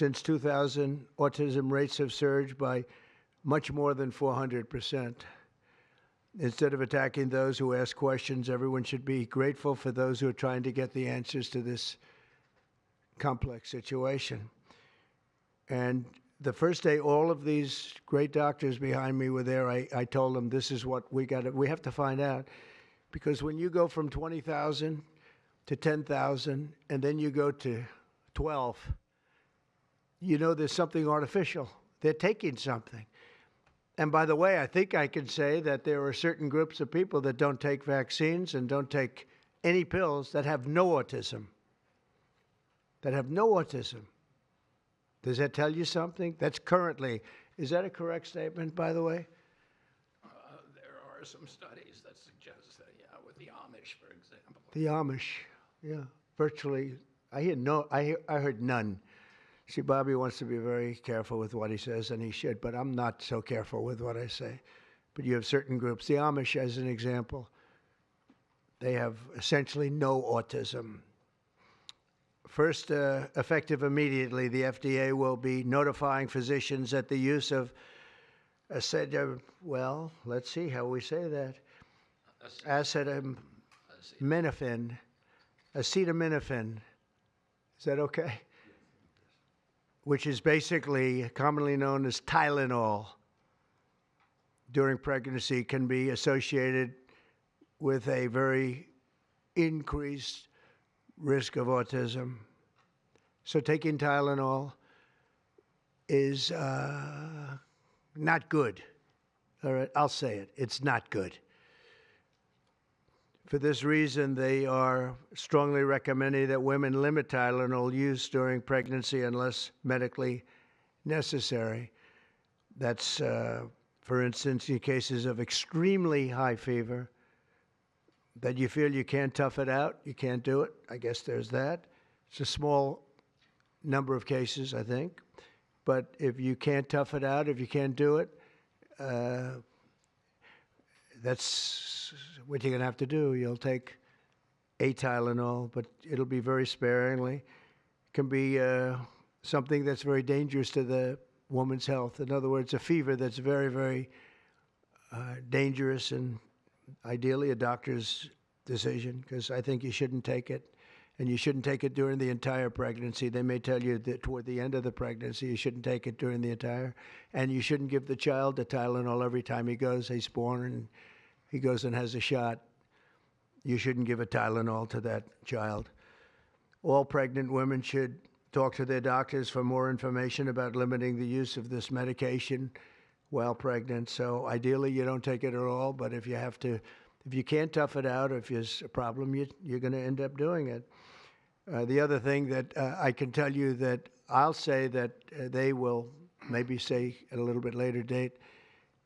Since 2000, autism rates have surged by much more than 400%. Instead of attacking those who ask questions, everyone should be grateful for those who are trying to get the answers to this complex situation. And the first day all of these great doctors behind me were there, I told them, this is what we have to find out. Because when you go from 20,000 to 10,000, and then you go to 12, you know there's something artificial. They're taking something. And by the way, I think I can say that there are certain groups of people that don't take vaccines and don't take any pills that have no autism. That have no autism. Does that tell you something? That's currently, is that a correct statement, by the way? There are some studies that suggest that, yeah, with the Amish, for example. The Amish, yeah, virtually. I heard none. See, Bobby wants to be very careful with what he says, and he should, but I'm not so careful with what I say. But you have certain groups. The Amish, as an example, they have essentially no autism. First, effective immediately, the FDA will be notifying physicians that the use of well, let's see how we say that. Acetaminophen. Acetaminophen. Is that okay? Which is basically commonly known as Tylenol, during pregnancy can be associated with a very increased risk of autism. So taking Tylenol is not good. All right, I'll say it. It's not good. For this reason, they are strongly recommending that women limit Tylenol use during pregnancy unless medically necessary. That's, for instance, in cases of extremely high fever, that you feel you can't tough it out, you can't do it. I guess there's that. It's a small number of cases, I think. But if you can't tough it out, if you can't do it, that's what you're going to have to do. You'll take a Tylenol, but it'll be very sparingly. It can be something that's very dangerous to the woman's health. In other words, a fever that's very, very dangerous, and ideally a doctor's decision, because I think you shouldn't take it. And you shouldn't take it during the entire pregnancy. They may tell you that toward the end of the pregnancy, you shouldn't take it during the entire. And you shouldn't give the child a Tylenol every time he's born and he goes and has a shot. You shouldn't give a Tylenol to that child. All pregnant women should talk to their doctors for more information about limiting the use of this medication while pregnant. So ideally, you don't take it at all, but if you can't tough it out, if there's a problem, you're going to end up doing it. The other thing that I can tell you that I'll say that they will maybe say at a little bit later date,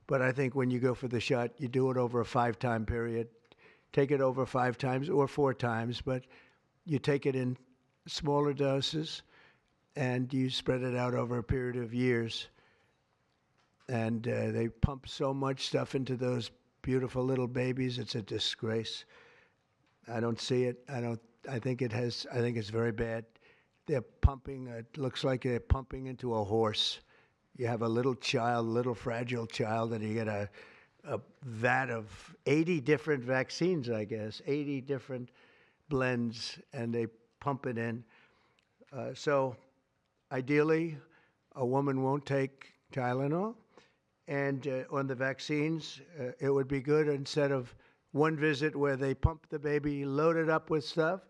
but I think when you go for the shot, you do it over a 5-time period. Take it over 5 times or 4 times, but you take it in smaller doses and you spread it out over a period of years. And they pump so much stuff into those beautiful little babies. It's a disgrace. I don't see it. I think it's very bad. They're pumping, it looks like they're pumping into a horse. You have a little child, little fragile child, and you get a vat of 80 different vaccines, I guess, 80 different blends, and they pump it in. So ideally, a woman won't take Tylenol. And on the vaccines, it would be good instead of one visit where they pump the baby, load it up with stuff,